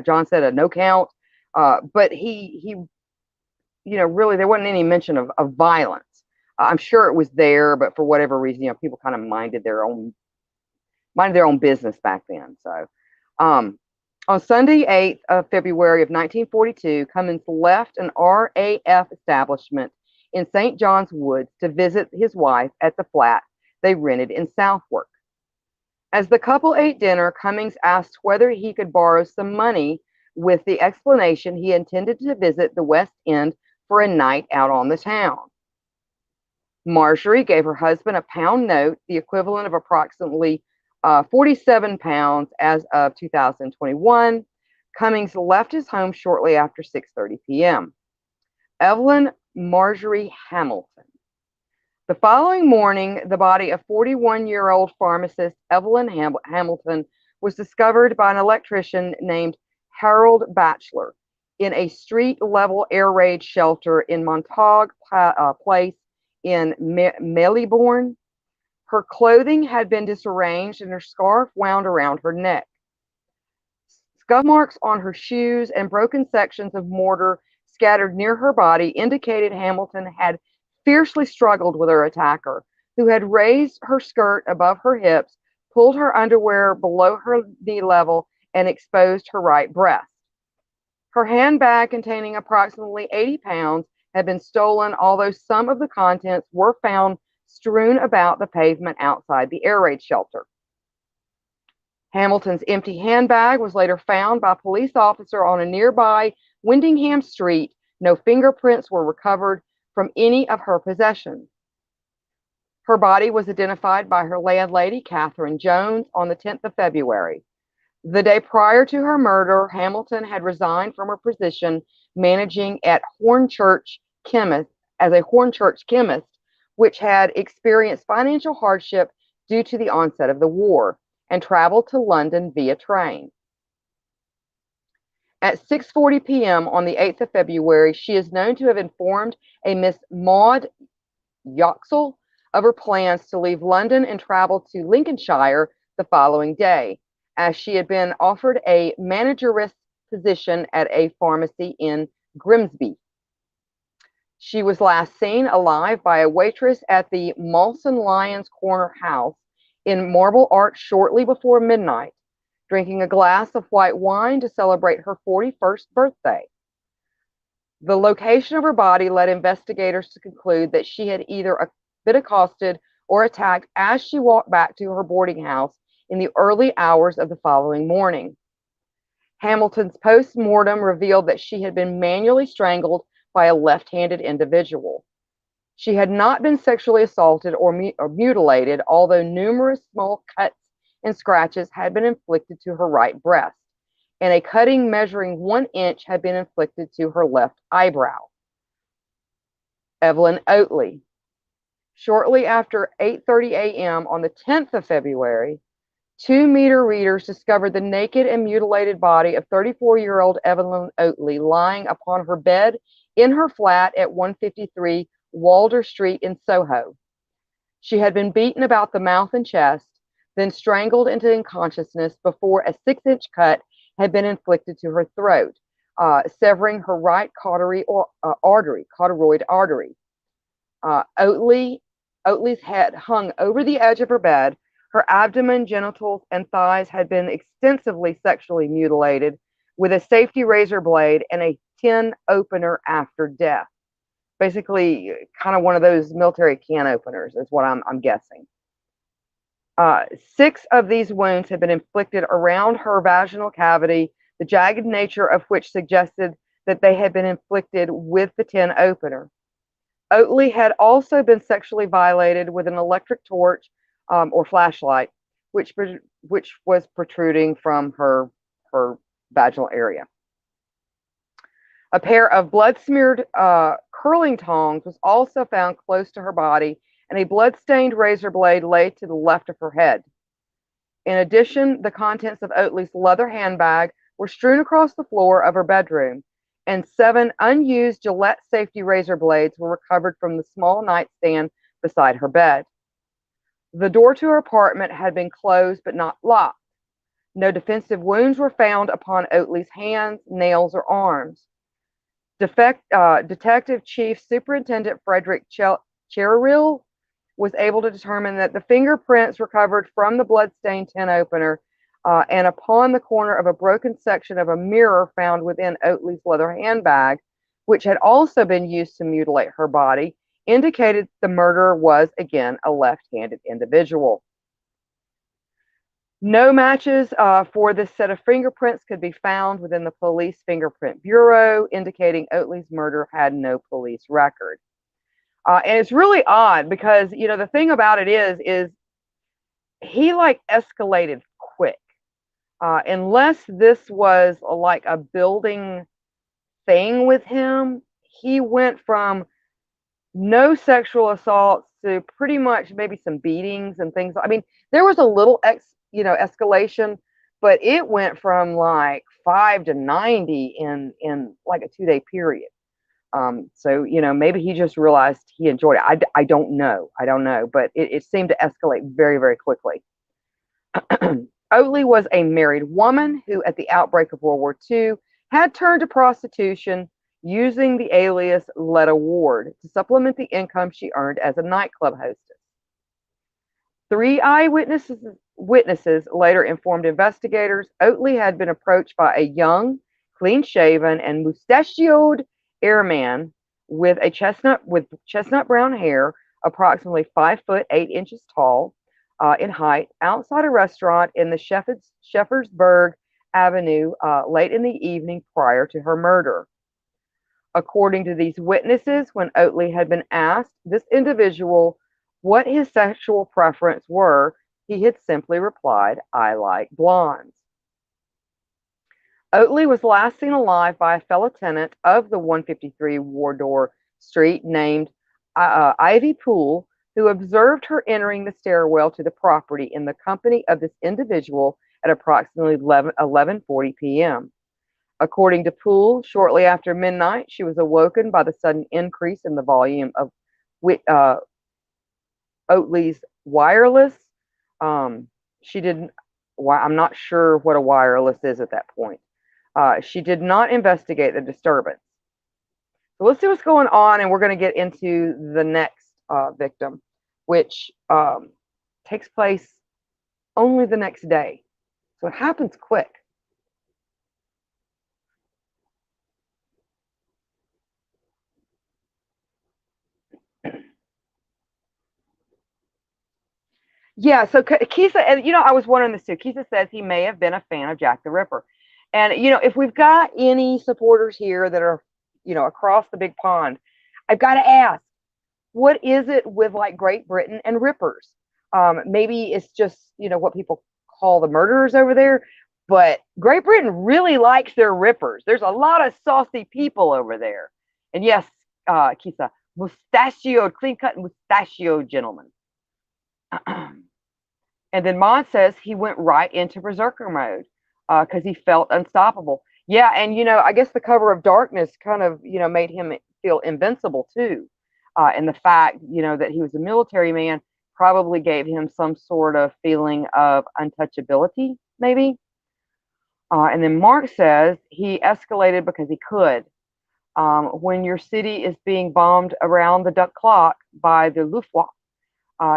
John said, a no count. But he, you know, really there wasn't any mention of violence. I'm sure it was there, but for whatever reason, you know, people kind of minded their own business back then. So, on Sunday, 8th of February of 1942, Cummins left an RAF establishment in St. John's Woods to visit his wife at the flat they rented in Southwark. As the couple ate dinner, Cummings asked whether he could borrow some money with the explanation he intended to visit the West End for a night out on the town. Marjorie gave her husband a pound note, the equivalent of approximately 47 pounds as of 2021. Cummings left his home shortly after 6:30 p.m. Evelyn Marjorie Hamilton. The following morning, the body of 41-year-old pharmacist Evelyn Hamilton was discovered by an electrician named Harold Batchelor in a street-level air raid shelter in Montague Place in Marylebone. Her clothing had been disarranged and her scarf wound around her neck. Scuff marks on her shoes and broken sections of mortar scattered near her body indicated Hamilton had fiercely struggled with her attacker, who had raised her skirt above her hips, pulled her underwear below her knee level, and exposed her right breast. Her handbag, containing approximately 80 pounds, had been stolen, although some of the contents were found strewn about the pavement outside the air raid shelter. Hamilton's empty handbag was later found by a police officer on a nearby Windingham Street. No fingerprints were recovered from any of her possessions. Her body was identified by her landlady, Catherine Jones, on the 10th of February. The day prior to her murder, Hamilton had resigned from her position managing at Hornchurch Chemist as a Hornchurch chemist, which had experienced financial hardship due to the onset of the war, and traveled to London via train. At 6:40 p.m. on the 8th of February, she is known to have informed a Miss Maud Yoxall of her plans to leave London and travel to Lincolnshire the following day, as she had been offered a manageress position at a pharmacy in Grimsby. She was last seen alive by a waitress at the Mawson Lions Corner House in Marble Arch shortly before midnight, drinking a glass of white wine to celebrate her 41st birthday. The location of her body led investigators to conclude that she had either been accosted or attacked as she walked back to her boarding house in the early hours of the following morning. Hamilton's post-mortem revealed that she had been manually strangled by a left-handed individual. She had not been sexually assaulted or mutilated, although numerous small cuts and scratches had been inflicted to her right breast, and a cutting measuring 1 inch had been inflicted to her left eyebrow. Evelyn Oatley. Shortly after 8:30 a.m. on the 10th of February, 2-meter readers discovered the naked and mutilated body of 34-year-old Evelyn Oatley lying upon her bed in her flat at 153 Walder Street in Soho. She had been beaten about the mouth and chest, then strangled into unconsciousness before a 6-inch cut had been inflicted to her throat, severing her right cauteroid artery. Oatley's head hung over the edge of her bed. Her abdomen, genitals, and thighs had been extensively sexually mutilated with a safety razor blade and a tin opener after death. Basically, kind of one of those military can openers is what I'm guessing. 6 of these wounds had been inflicted around her vaginal cavity, the jagged nature of which suggested that they had been inflicted with the tin opener. Oatley had also been sexually violated with an electric torch or flashlight, which was protruding from her vaginal area. A pair of blood-smeared curling tongs was also found close to her body, and a blood-stained razor blade lay to the left of her head. In addition, the contents of Oatley's leather handbag were strewn across the floor of her bedroom, and 7 unused Gillette safety razor blades were recovered from the small nightstand beside her bed. The door to her apartment had been closed but not locked. No defensive wounds were found upon Oatley's hands, nails, or arms. Detective Chief Superintendent Frederick Cherrill was able to determine that the fingerprints recovered from the bloodstained tin opener and upon the corner of a broken section of a mirror found within Oatley's leather handbag, which had also been used to mutilate her body, indicated the murderer was, again, a left-handed individual. No matches for this set of fingerprints could be found within the Police Fingerprint Bureau, indicating Oatley's murder had no police record. And it's really odd because, you know, the thing about it is he like escalated quick. Unless this was like a building thing with him, he went from no sexual assaults to pretty much maybe some beatings and things. I mean, there was a little escalation, but it went from like 5 to 90 in like a 2 day period. So maybe he just realized he enjoyed it. I don't know. I don't know, but it seemed to escalate very, very quickly. Oatley was a married woman who, at the outbreak of World War II, had turned to prostitution using the alias Letta Ward to supplement the income she earned as a nightclub hostess. 3 eyewitnesses later informed investigators Oatley had been approached by a young, clean-shaven, and mustachioed airman with chestnut brown hair, approximately 5'8" tall in height, outside a restaurant in the Shepherdsburg Avenue late in the evening prior to her murder. According to these witnesses, when Oatley had been asked this individual what his sexual preference were, he had simply replied, "I like blondes." Oatley was last seen alive by a fellow tenant of the 153 Wardour Street named Ivy Poole, who observed her entering the stairwell to the property in the company of this individual at approximately 11:40 p.m. According to Poole, shortly after midnight, she was awoken by the sudden increase in the volume of Oatley's wireless. She didn't. I'm not sure what a wireless is at that point. She did not investigate the disturbance. So let's see what's going on, and we're going to get into the next victim, which takes place only the next day. So it happens quick. Yeah, so Kisa, and I was wondering this too. Kisa says he may have been a fan of Jack the Ripper. And, if we've got any supporters here that are, across the big pond, I've got to ask, what is it with like Great Britain and rippers? Maybe it's just, what people call the murderers over there, but Great Britain really likes their rippers. There's a lot of saucy people over there. And yes, Kisa, mustachioed, clean-cut mustachioed gentlemen. And then Maud says he went right into berserker mode because he felt unstoppable. Yeah, and I guess the cover of darkness kind of made him feel invincible too, and the fact that he was a military man probably gave him some sort of feeling of untouchability, maybe. And then Mark says he escalated because he could. When your city is being bombed around the duck clock by the Luftwaffe,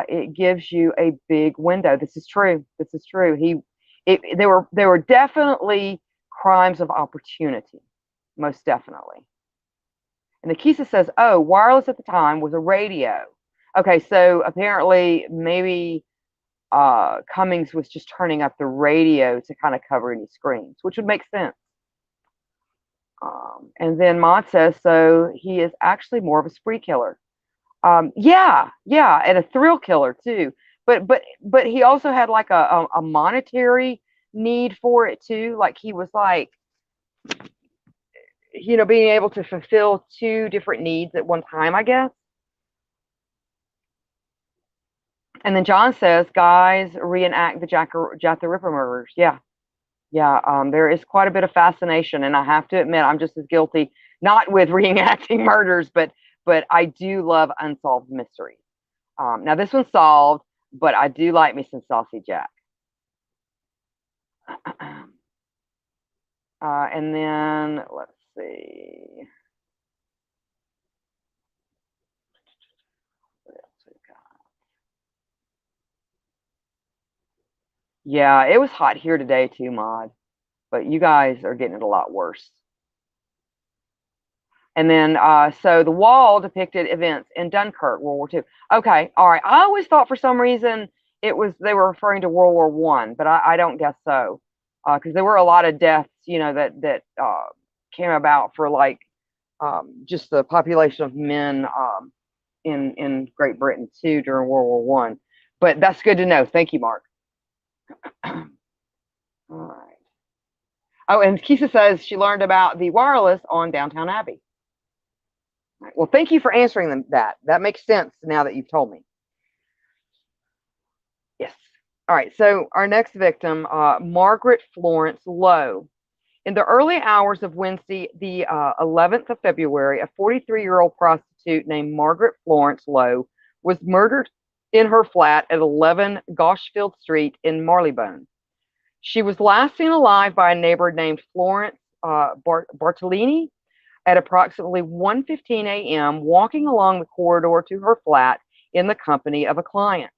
it gives you a big window. This is true. This is true. There were definitely crimes of opportunity, most definitely. And the Kisa says, "Oh, wireless at the time was a radio." Okay, so apparently maybe Cummings was just turning up the radio to kind of cover any screens, which would make sense. And then Mott says, so he is actually more of a spree killer. Yeah, and a thrill killer too. But he also had like a monetary need for it too. Like he was like, being able to fulfill 2 different needs at one time, I guess. And then John says, guys reenact the Jack the Ripper murders. Yeah. There is quite a bit of fascination, and I have to admit, I'm just as guilty, not with reenacting murders, but I do love unsolved mysteries. Now this one's solved, but I do like me some Saucy Jack. And then let's see. What else we got? Yeah, it was hot here today too, Maud, but you guys are getting it a lot worse. And then, so the wall depicted events in Dunkirk, World War II. Okay, all right. I always thought for some reason they were referring to World War I, but I don't guess so, because there were a lot of deaths, that came about for like just the population of men in Great Britain too during World War I. But that's good to know. Thank you, Mark. All right. Oh, and Kisa says she learned about the wireless on Downtown Abbey. All right. Well, thank you for answering them that. That makes sense now that you've told me. Yes. All right. So our next victim, Margaret Florence Lowe. In the early hours of Wednesday, the 11th of February, a 43-year-old prostitute named Margaret Florence Lowe was murdered in her flat at 11 Goshfield Street in Marylebone. She was last seen alive by a neighbor named Florence Bartolini at approximately 1:15 a.m., walking along the corridor to her flat in the company of a client.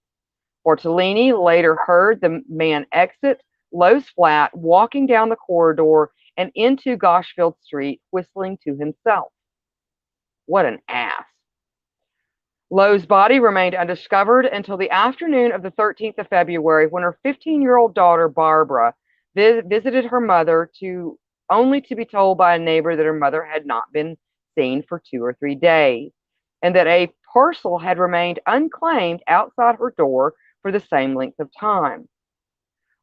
Bartolini later heard the man exit Lowe's flat, walking down the corridor and into Goshfield Street, whistling to himself. What an ass. Lowe's body remained undiscovered until the afternoon of the 13th of February, when her 15-year-old daughter, Barbara, visited her mother, only to be told by a neighbor that her mother had not been seen for 2 or 3 days, and that a parcel had remained unclaimed outside her door for the same length of time.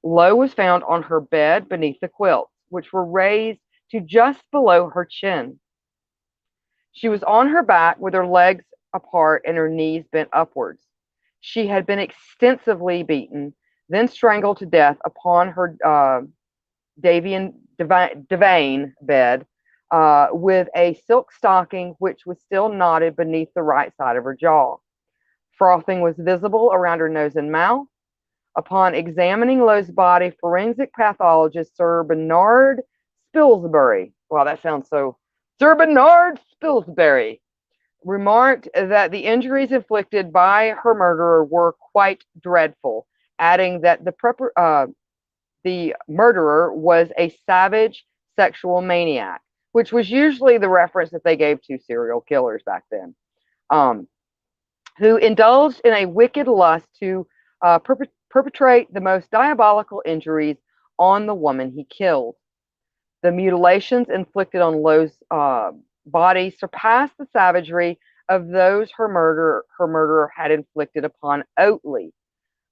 Lowe was found on her bed beneath the quilts, which were raised to just below her chin. She was on her back with her legs apart and her knees bent upwards. She had been extensively beaten, then strangled to death upon her divan bed with a silk stocking which was still knotted beneath the right side of her jaw. Frothing was visible around her nose and mouth. Upon examining Lowe's body, forensic pathologist Sir Bernard Spilsbury, wow, that sounds so, Sir Bernard Spilsbury, remarked that the injuries inflicted by her murderer were quite dreadful, adding that the murderer was a savage sexual maniac, which was usually the reference that they gave to serial killers back then, who indulged in a wicked lust to perpetrate the most diabolical injuries on the woman he killed. The mutilations inflicted on Lowe's body surpassed the savagery of those her murderer had inflicted upon Oatley,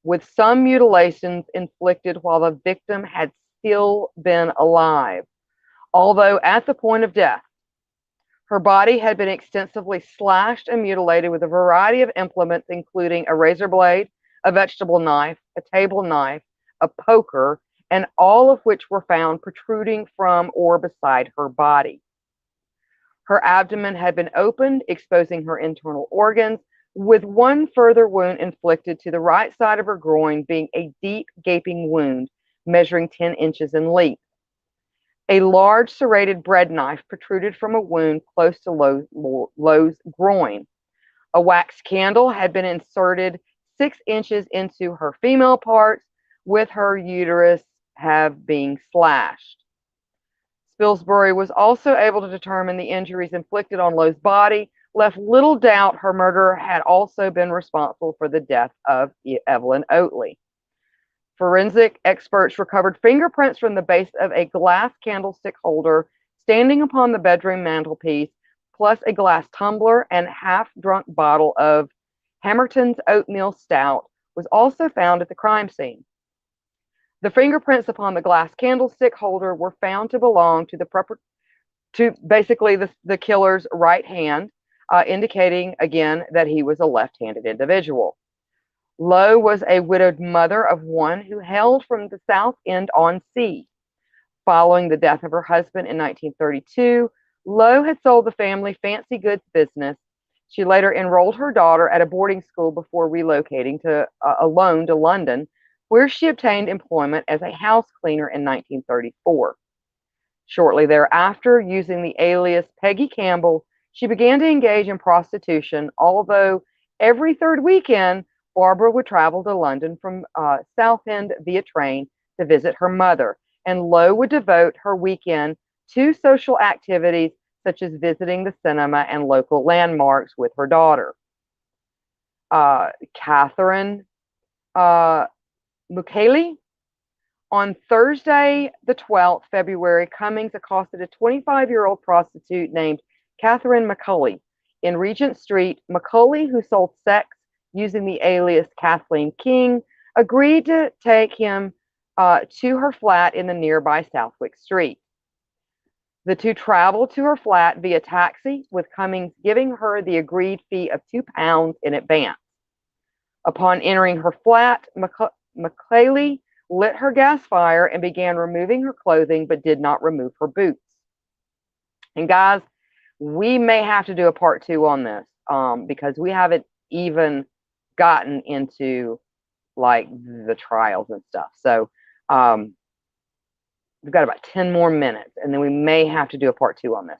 with some mutilations inflicted while the victim had still been alive. Although at the point of death, her body had been extensively slashed and mutilated with a variety of implements, including a razor blade, a vegetable knife, a table knife, a poker, and all of which were found protruding from or beside her body. Her abdomen had been opened, exposing her internal organs, with one further wound inflicted to the right side of her groin, being a deep, gaping wound measuring 10 inches in length. A large serrated bread knife protruded from a wound close to Lowe's groin. A wax candle had been inserted 6 inches into her female parts, with her uterus being slashed. Spilsbury was also able to determine the injuries inflicted on Lowe's body left little doubt her murderer had also been responsible for the death of Evelyn Oatley. Forensic experts recovered fingerprints from the base of a glass candlestick holder standing upon the bedroom mantelpiece, plus a glass tumbler and half-drunk bottle of Hamerton's oatmeal stout was also found at the crime scene. The fingerprints upon the glass candlestick holder were found to belong to basically the killer's right hand, indicating again that he was a left-handed individual. Lowe was a widowed mother of one who hailed from the South End-on-Sea. Following the death of her husband in 1932, Lowe had sold the family fancy goods business. She later enrolled her daughter at a boarding school before relocating alone to London, where she obtained employment as a house cleaner in 1934. Shortly thereafter, using the alias Peggy Campbell, she began to engage in prostitution, although every third weekend, Barbara would travel to London from Southend via train to visit her mother, and Lowe would devote her weekend to social activities such as visiting the cinema and local landmarks with her daughter. Catherine Mukaele. On Thursday, the 12th February, Cummings accosted a 25-year-old prostitute named Catherine McCulley in Regent Street. McCulley, who sold sex using the alias Kathleen King, agreed to take him to her flat in the nearby Southwick Street. The two traveled to her flat via taxi, with Cummings giving her the agreed fee of £2 in advance. Upon entering her flat, McCaley lit her gas fire and began removing her clothing, but did not remove her boots. And guys, we may have to do a part 2 on this because we haven't even gotten into like the trials and stuff. So we've got about 10 more minutes, and then we may have to do a part 2 on this.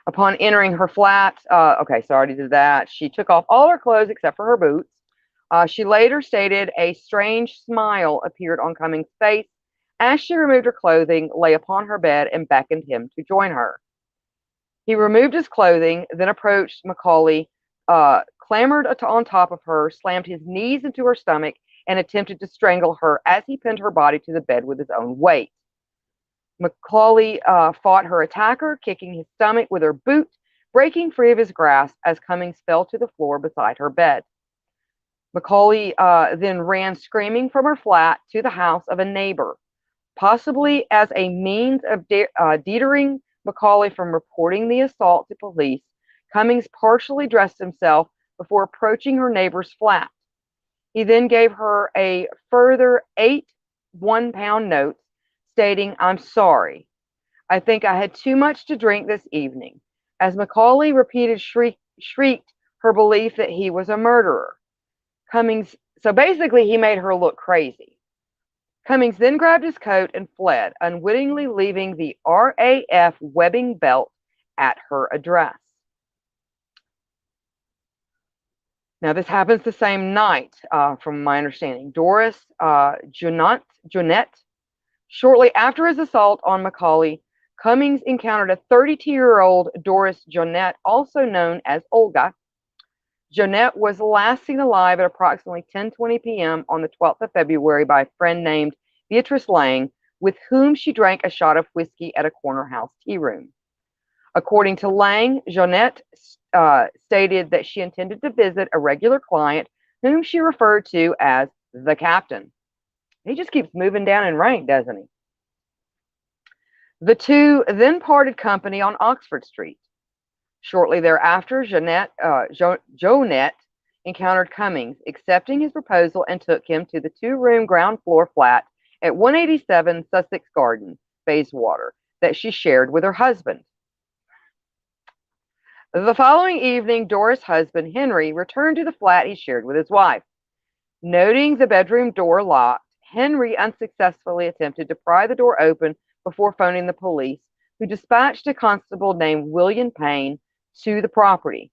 Upon entering her flat, okay, so I already did that. She took off all her clothes except for her boots. She later stated a strange smile appeared on Cummings' face as she removed her clothing, lay upon her bed, and beckoned him to join her. He removed his clothing, then approached McCauley, clambered on top of her, slammed his knees into her stomach, and attempted to strangle her as he pinned her body to the bed with his own weight. McCauley fought her attacker, kicking his stomach with her boot, breaking free of his grasp as Cummings fell to the floor beside her bed. McCauley then ran screaming from her flat to the house of a neighbor, possibly as a means of deterring McCauley from reporting the assault to police. Cummings partially dressed himself before approaching her neighbor's flat. He then gave her a further 8 one-pound notes, stating, "I'm sorry. I think I had too much to drink this evening," as McCauley shrieked her belief that he was a murderer. Cummings, so basically he made her look crazy. Cummings then grabbed his coat and fled, unwittingly leaving the RAF webbing belt at her address. Now, this happens the same night, from my understanding. Doris Jonette, shortly after his assault on McCauley, Cummings encountered a 32-year-old Doris Jonette, also known as Olga. Jonette was last seen alive at approximately 10:20 p.m. on the 12th of February by a friend named Beatrice Lang, with whom she drank a shot of whiskey at a corner house tea room. According to Lang, Jonette stated that she intended to visit a regular client whom she referred to as the captain. He just keeps moving down in rank, doesn't he? The two then parted company on Oxford Street. Shortly thereafter, Jonette encountered Cummings, accepting his proposal, and took him to the 2-room ground floor flat at 187 Sussex Garden, Bayswater, that she shared with her husband. The following evening, Doris' husband, Henry, returned to the flat he shared with his wife. Noting the bedroom door locked, Henry unsuccessfully attempted to pry the door open before phoning the police, who dispatched a constable named William Payne to the property.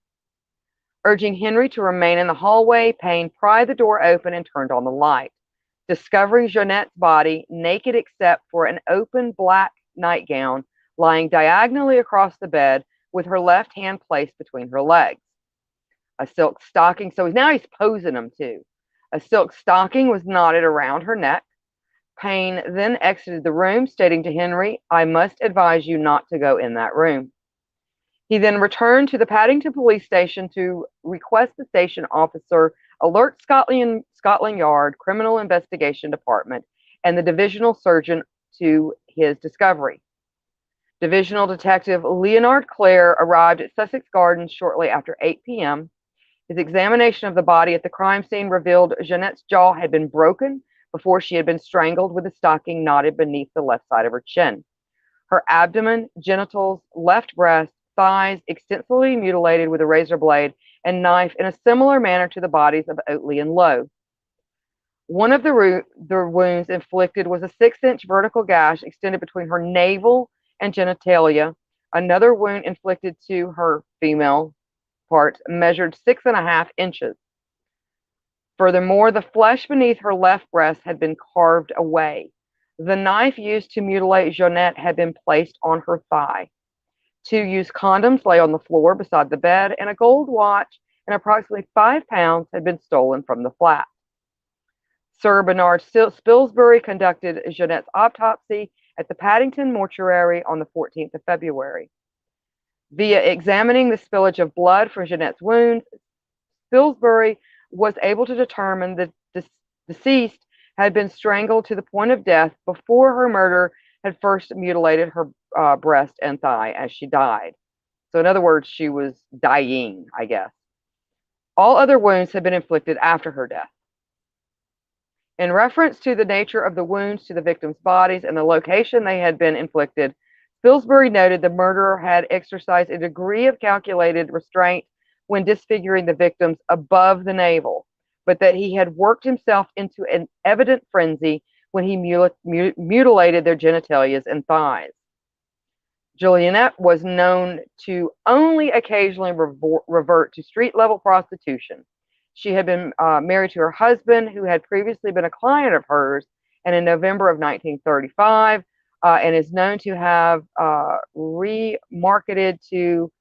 Urging Henry to remain in the hallway, Payne pried the door open and turned on the light. Discovering Jonette's body, naked except for an open black nightgown, lying diagonally across the bed, with her left hand placed between her legs. A silk stocking, so now he's posing them too. A silk stocking was knotted around her neck. Payne then exited the room, stating to Henry, "I must advise you not to go in that room." He then returned to the Paddington police station to request the station officer alert Scotland Yard Criminal Investigation Department and the divisional surgeon to his discovery. Divisional Detective Leonard Clare arrived at Sussex Gardens shortly after 8 p.m. His examination of the body at the crime scene revealed Jonette's jaw had been broken before she had been strangled with a stocking knotted beneath the left side of her chin. Her abdomen, genitals, left breast, thighs extensively mutilated with a razor blade and knife in a similar manner to the bodies of Oatley and Lowe. One of the wounds inflicted was a 6-inch vertical gash extended between her navel and genitalia. Another wound inflicted to her female parts measured 6.5 inches. Furthermore, the flesh beneath her left breast had been carved away. The knife used to mutilate Jonette had been placed on her thigh. 2 used condoms lay on the floor beside the bed, and a gold watch and approximately £5 had been stolen from the flat. Sir Bernard Spilsbury conducted Jonette's autopsy at the Paddington mortuary on the 14th of February. Via examining the spillage of blood from Jonette's wounds, Spilsbury was able to determine the deceased had been strangled to the point of death before her murderer had first mutilated her breast and thigh as she died. So, in other words, she was dying, I guess. All other wounds had been inflicted after her death. In reference to the nature of the wounds to the victims' bodies and the location they had been inflicted, Pillsbury noted the murderer had exercised a degree of calculated restraint when disfiguring the victims above the navel, but that he had worked himself into an evident frenzy when he mutilated their genitalias and thighs. Juliette was known to only occasionally revert to street-level prostitution. She had been married to her husband, who had previously been a client of hers, and in November of 1935, and is known to have remarketed to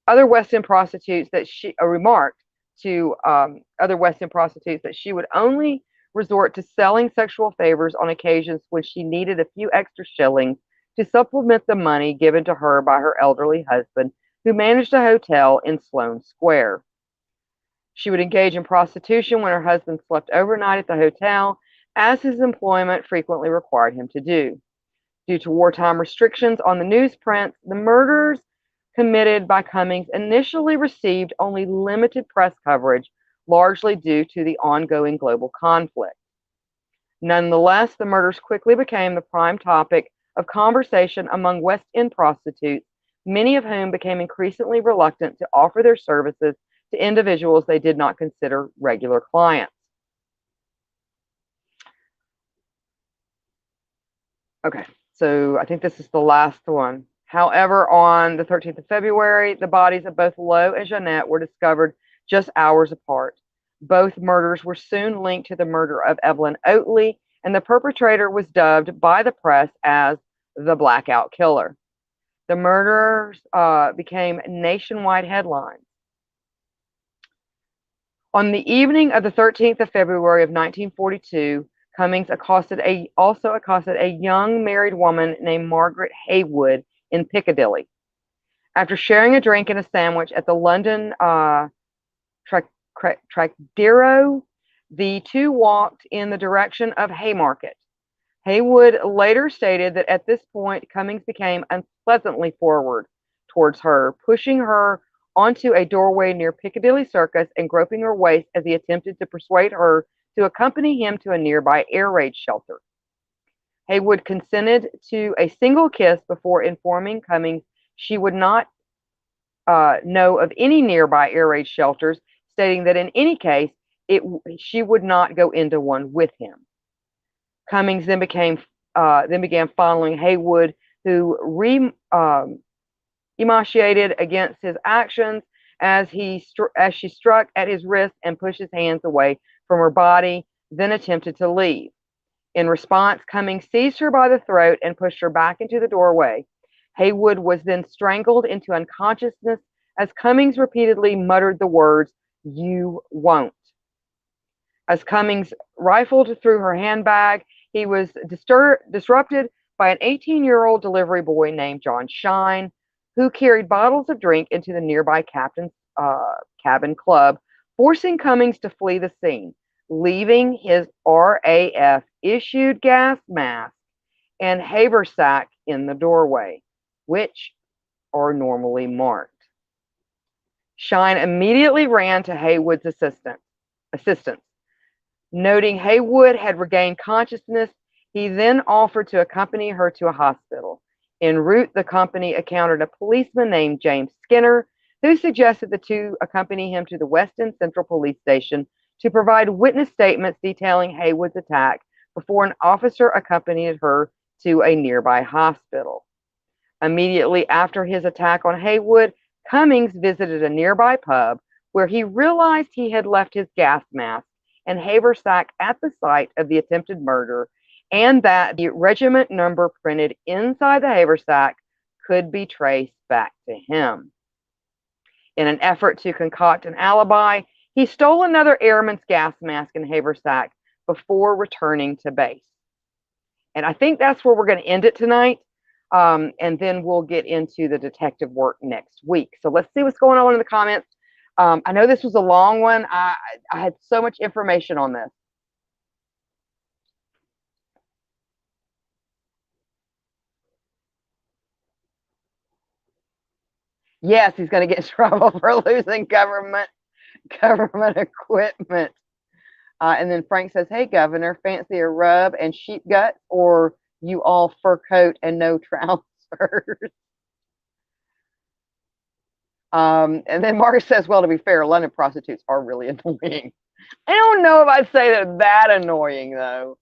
other West End prostitutes that she remarked to other West End prostitutes that she would only resort to selling sexual favors on occasions when she needed a few extra shillings to supplement the money given to her by her elderly husband, who managed a hotel in Sloane Square. She would engage in prostitution when her husband slept overnight at the hotel, as his employment frequently required him to do. Due to wartime restrictions on the newsprints, the murders committed by Cummings initially received only limited press coverage, largely due to the ongoing global conflict. Nonetheless, the murders quickly became the prime topic of conversation among West End prostitutes, many of whom became increasingly reluctant to offer their services to individuals they did not consider regular clients. Okay, so I think this is the last one. However, on the 13th of February, the bodies of both Lowe and Jeanette were discovered just hours apart. Both murders were soon linked to the murder of Evelyn Oatley, and the perpetrator was dubbed by the press as the Blackout Killer. The murders became nationwide headlines. On the evening of the 13th of February of 1942, Cummings also accosted a young married woman named Margaret Haywood in Piccadilly. After sharing a drink and a sandwich at the London Trocadero, the two walked in the direction of Haymarket. Haywood later stated that at this point, Cummings became unpleasantly forward towards her, pushing her onto a doorway near Piccadilly Circus and groping her waist as he attempted to persuade her to accompany him to a nearby air raid shelter. Haywood consented to a single kiss before informing Cummings she would not know of any nearby air raid shelters, stating that in any case, she would not go into one with him. Cummings then began following Haywood, who emaciated against his actions as she struck at his wrist and pushed his hands away from her body, then attempted to leave. In response, Cummings seized her by the throat and pushed her back into the doorway. Haywood was then strangled into unconsciousness as Cummings repeatedly muttered the words, "You won't." As Cummings rifled through her handbag, he was disrupted by an 18-year-old delivery boy named John Shine, who carried bottles of drink into the nearby captain's cabin club, forcing Cummings to flee the scene, leaving his RAF-issued gas mask and haversack in the doorway, which are normally marked. Shine immediately ran to Haywood's assistance. Noting Haywood had regained consciousness, he then offered to accompany her to a hospital. En route, the company encountered a policeman named James Skinner, who suggested the two accompany him to the West End Central Police Station to provide witness statements detailing Haywood's attack before an officer accompanied her to a nearby hospital. Immediately after his attack on Haywood, Cummings visited a nearby pub where he realized he had left his gas mask and haversack at the site of the attempted murder, and that the regiment number printed inside the haversack could be traced back to him. In an effort to concoct an alibi, he stole another airman's gas mask and haversack before returning to base. And I think that's where we're going to end it tonight. And then we'll get into the detective work next week. So let's see what's going on in the comments. I know this was a long one. I had so much information on this. Yes, he's going to get in trouble for losing government equipment. And then Frank says, "Hey, Governor, fancy a rub and sheep guts, or you all fur coat and no trousers?" And then Mark says, "Well, to be fair, London prostitutes are really annoying." I don't know if I'd say that annoying though.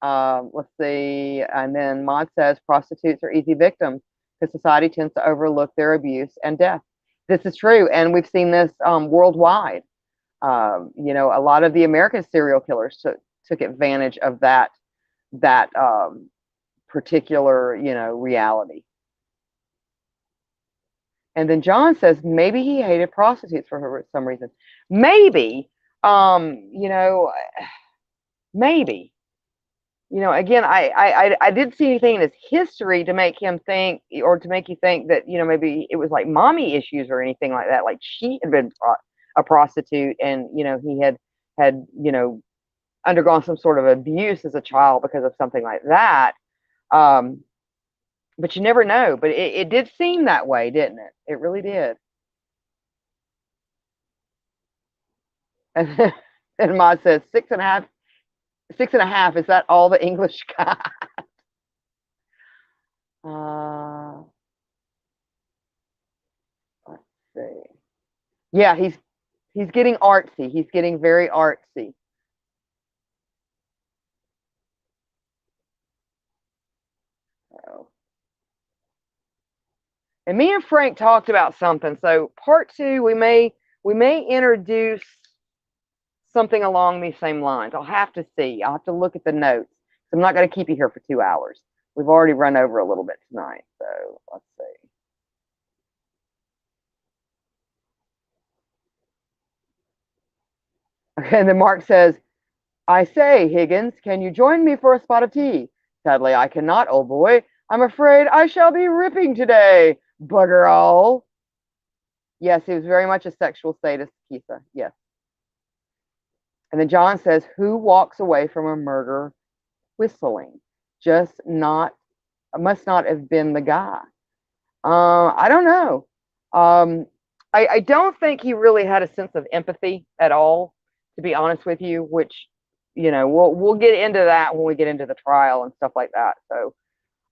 Let's see. And then Maud says, "Prostitutes are easy victims because society tends to overlook their abuse and death." This is true, and we've seen this worldwide. A lot of the American serial killers took advantage of that particular reality. And then John says maybe he hated prostitutes for some reason. Maybe, you know, maybe. Again, I didn't see anything in his history to make him think, or to make you think that maybe it was like mommy issues or anything like that. Like she had been a prostitute, and he had undergone some sort of abuse as a child because of something like that. But you never know. But it did seem that way, didn't it? It really did. And Ma says 6.5. 6.5. Is that all the English got? Let's see. Yeah, he's getting artsy. He's getting very artsy. So. And me and Frank talked about something. So part 2, we may introduce something along these same lines. I'll have to see. I'll have to look at the notes. I'm not going to keep you here for 2 hours. We've already run over a little bit tonight. So let's see. Okay, and then Mark says, "I say, Higgins, can you join me for a spot of tea?" "Sadly, I cannot, old boy. I'm afraid I shall be ripping today. Bugger all." Yes, he was very much a sexual sadist, Kisa. Yes. And then John says, "Who walks away from a murder whistling? Just not, must not have been the guy." I don't know. I don't think he really had a sense of empathy at all, to be honest with you, which, we'll get into that when we get into the trial and stuff like that. So,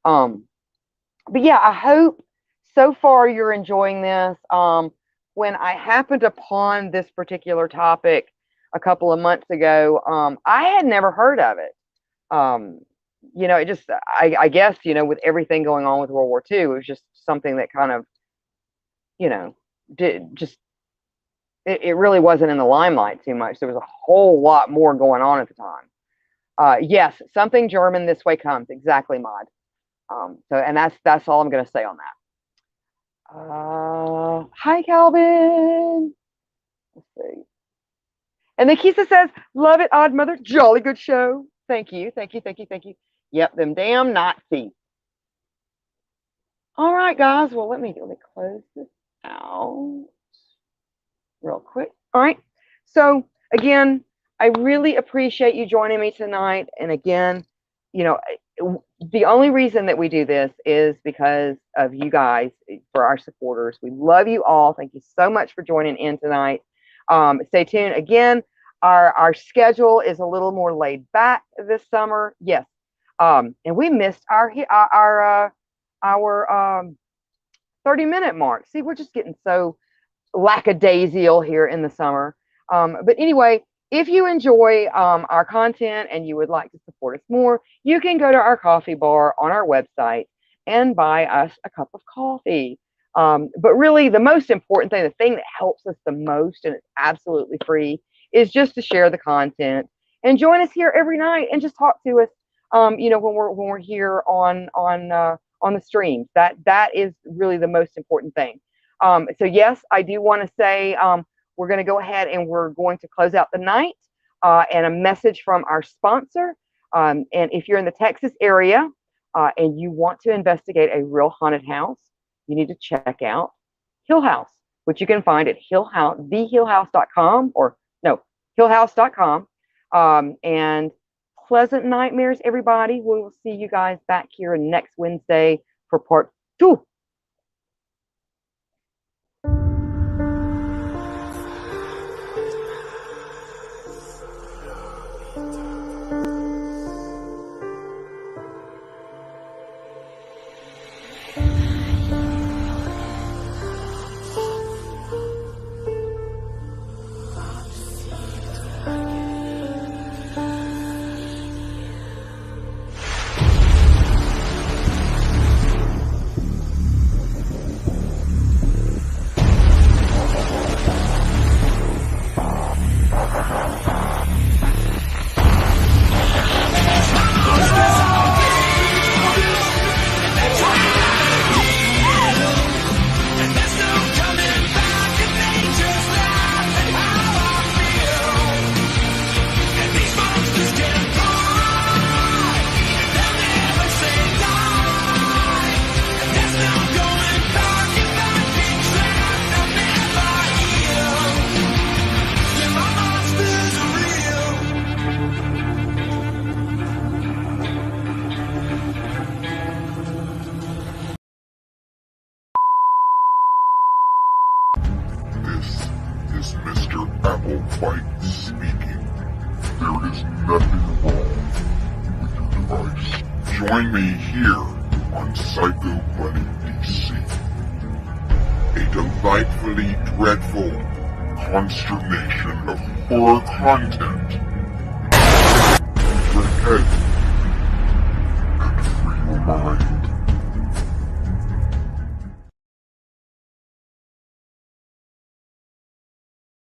but yeah, I hope so far you're enjoying this. When I happened upon this particular topic a couple of months ago, I had never heard of it. It just, I guess, with everything going on with World War II, it was just something that kind of, did just, it really wasn't in the limelight too much. There was a whole lot more going on at the time. Yes, something German this way comes. Exactly, Maud. And that's all I'm going to say on that. Hi, Calvin. Let's see. And then Kisa says, "Love it, Odd Mother. Jolly good show. Thank you, thank you, thank you, thank you." Yep, them damn Nazis. All right, guys. Well, let me close this out real quick. All right. So again, I really appreciate you joining me tonight. And again, the only reason that we do this is because of you guys, for our supporters. We love you all. Thank you so much for joining in tonight. Stay tuned. Again, our schedule is a little more laid back this summer. Yes. And we missed our 30-minute mark. See, we're just getting so lackadaisical here in the summer. But anyway, if you enjoy our content and you would like to support us more, you can go to our coffee bar on our website and buy us a cup of coffee. But really, the most important thing, the thing that helps us the most, and it's absolutely free, is just to share the content and join us here every night and just talk to us. When we're here on the streams, that is really the most important thing. So yes, I do want to say we're going to go ahead and we're going to close out the night and a message from our sponsor. And if you're in the Texas area and you want to investigate a real haunted house, you need to check out Hill House, which you can find at thehillhouse.com, or no, hillhouse.com. And pleasant nightmares, everybody. We will see you guys back here next Wednesday for part 2.
your apple bite speaking. There is nothing wrong with your device. Join me here on Psycho Bunny DC. A delightfully dreadful consternation of horror content. Use your head and free your mind.